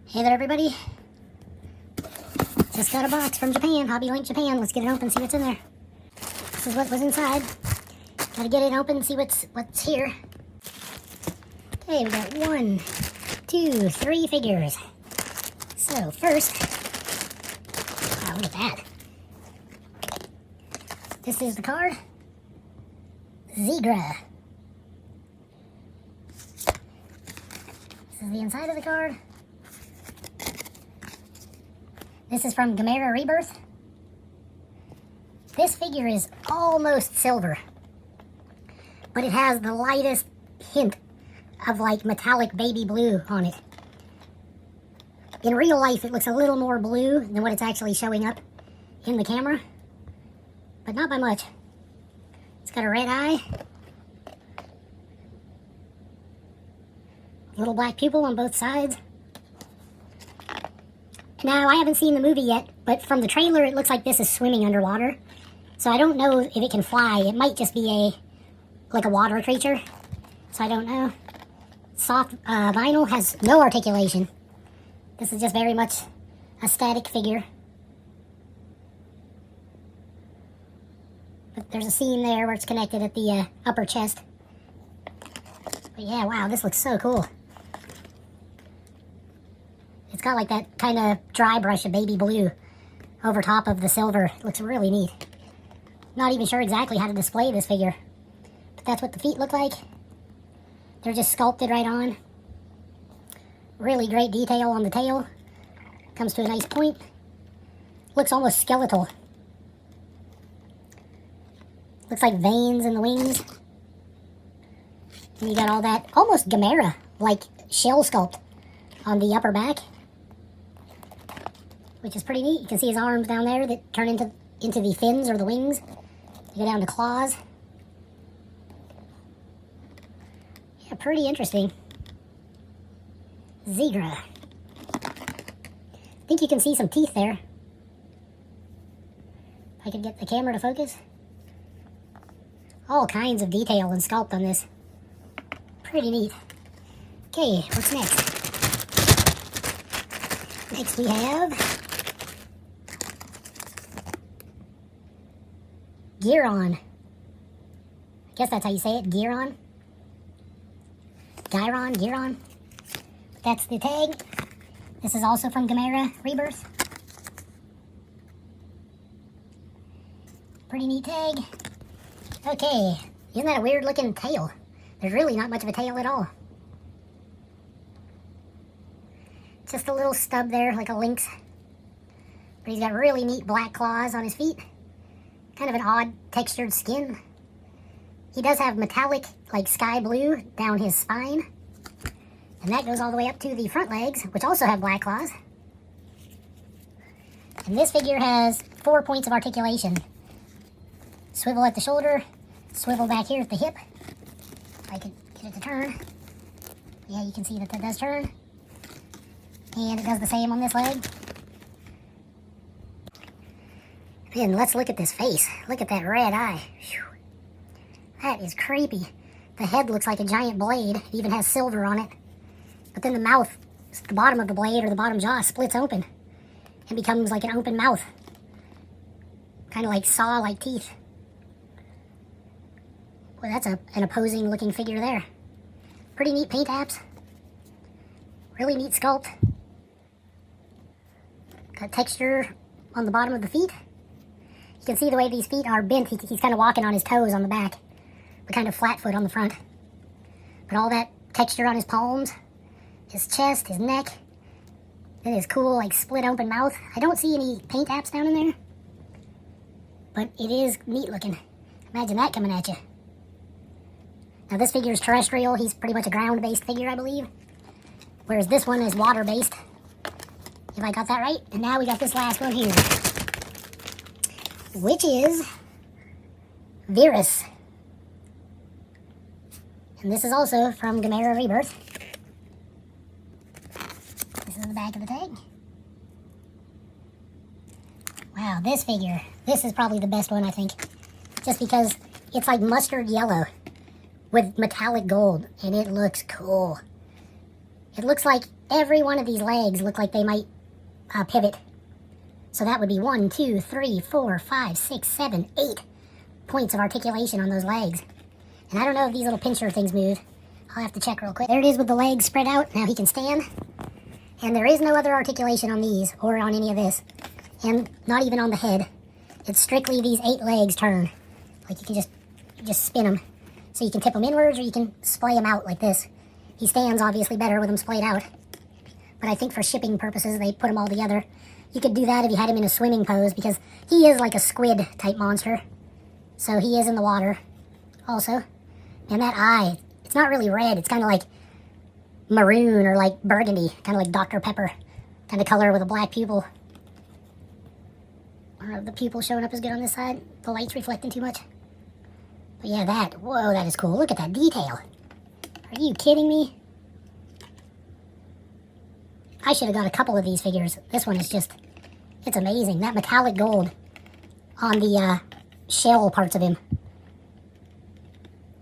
Hey there, everybody. Just got a box from Japan, Hobby Link Japan. Let's get it open, see what's in there. This is what was inside. Gotta get it open, see what's here. Okay, we got 1, 2, 3 figures. So first, wow, look at that. This is the card. Zigra. This is the inside of the card. This is from Gamera Rebirth. This figure is almost silver, but it has the lightest hint of like metallic baby blue on it. In real life, it looks a little more blue than what it's actually showing up in the camera, but not by much. It's got a red eye, little black pupil on both sides. Now, I haven't seen the movie yet, but from the trailer, it looks like this is swimming underwater. So I don't know if it can fly. It might just be like a water creature. So I don't know. Soft vinyl has no articulation. This is just very much a static figure. But there's a seam there where it's connected at the upper chest. But yeah, wow, this looks so cool. It's got like that kind of dry brush of baby blue over top of the silver. It looks really neat. Not even sure exactly how to display this figure, but that's what the feet look like. They're just sculpted right on. Really great detail on the tail. Comes to a nice point. Looks almost skeletal. Looks like veins in the wings. And you got all that almost Gamera like shell sculpt on the upper back, which is pretty neat. You can see his arms down there that turn into the fins or the wings. You go down to claws. Yeah, pretty interesting. Zigra. I think you can see some teeth there. If I could get the camera to focus. All kinds of detail and sculpt on this. Pretty neat. Okay, what's next? Next we have Guiron. I guess that's how you say it, Guiron. Guiron. That's the tag. This is also from Gamera Rebirth. Pretty neat tag. Okay, isn't that a weird looking tail? There's really not much of a tail at all. Just a little stub there, like a lynx. But he's got really neat black claws on his feet. Kind of an odd textured skin. He does have metallic, like sky blue, down his spine. And that goes all the way up to the front legs, which also have black claws. And this figure has 4 points of articulation. Swivel at the shoulder, swivel back here at the hip. If I could get it to turn. Yeah, you can see that does turn. And it does the same on this leg. And let's look at this face. Look at that red eye. Whew. That is creepy. The head looks like a giant blade. It even has silver on it. But then the mouth, the bottom of the blade or the bottom jaw splits open and becomes like an open mouth. Kind of like saw-like teeth. Well, that's an opposing looking figure there. Pretty neat paint apps. Really neat sculpt. Got texture on the bottom of the feet. You can see the way these feet are bent. He's kind of walking on his toes on the back, but kind of flat foot on the front. But all that texture on his palms, his chest, his neck. That is cool, like split open mouth. I don't see any paint apps down in there, but it is neat looking. Imagine that coming at you. Now this figure is terrestrial. He's pretty much a ground-based figure, I believe. Whereas this one is water-based, if I got that right. And now we got this last one here, which is Viras. And this is also from Gamera Rebirth. This is the back of the tag. Wow, this figure. This is probably the best one, I think. Just because it's like mustard yellow with metallic gold, and it looks cool. It looks like every one of these legs look like they might pivot. So that would be 1, 2, 3, 4, 5, 6, 7, 8 points of articulation on those legs. And I don't know if these little pincher things move. I'll have to check real quick. There it is with the legs spread out. Now he can stand. And there is no other articulation on these or on any of this. And not even on the head. It's strictly these 8 legs turn. Like you can just spin them. So you can tip them inwards or you can splay them out like this. He stands obviously better with them splayed out. But I think for shipping purposes, they put them all together. You could do that if you had him in a swimming pose because he is like a squid type monster. So he is in the water also. And that eye, it's not really red. It's kind of like maroon or like burgundy. Kind of like Dr. Pepper kind of color with a black pupil. I don't know if the pupil showing up is good on this side. The light's reflecting too much. But yeah, whoa, that is cool. Look at that detail. Are you kidding me? I should have got a couple of these figures. This one is just, it's amazing. That metallic gold on the shell parts of him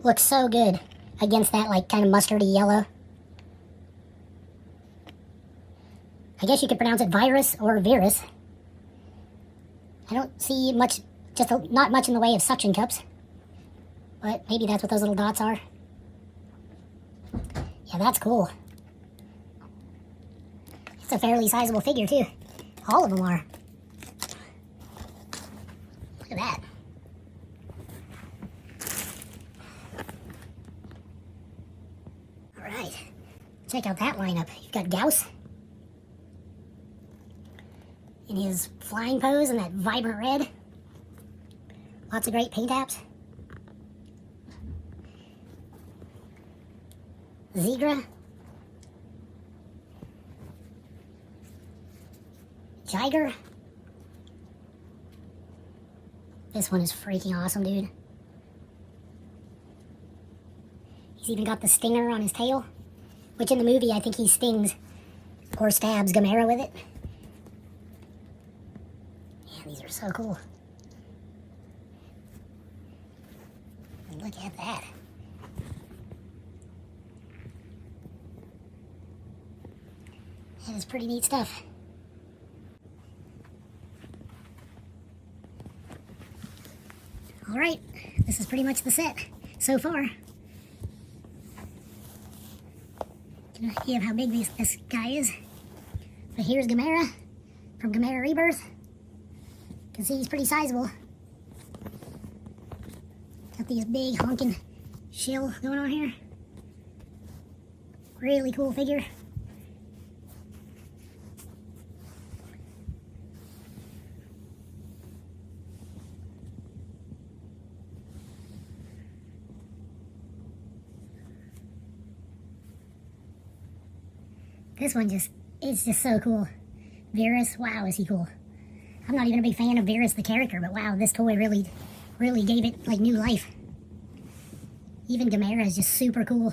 looks so good against that like kind of mustardy yellow. I guess you could pronounce it Viras or Viras. I don't see much, not much in the way of suction cups. But maybe that's what those little dots are. Yeah, that's cool. It's a fairly sizable figure, too. All of them are. Look at that. Alright. Check out that lineup. You've got Gauss in his flying pose and that vibrant red. Lots of great paint apps. Zigra. Jiger. This one is freaking awesome, dude. He's even got the stinger on his tail, which in the movie I think he stings or stabs Gamera with it. Man, these are so cool. And look at that. That is pretty neat stuff. Alright, this is pretty much the set so far. Get an idea of how big this guy is. But here's Gamera from Gamera Rebirth. You can see he's pretty sizable. Got these big honking shield going on here. Really cool figure. This one it's just so cool. Viras, wow, is he cool. I'm not even a big fan of Viras the character, but wow, this toy really gave it like new life. Even Gamera is just super cool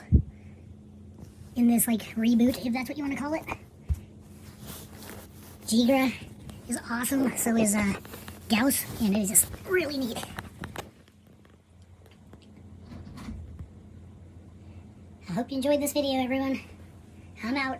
in this like reboot, if that's what you want to call it. Zigra is awesome, so is Gauss, and it is just really neat. I hope you enjoyed this video, everyone. I'm out.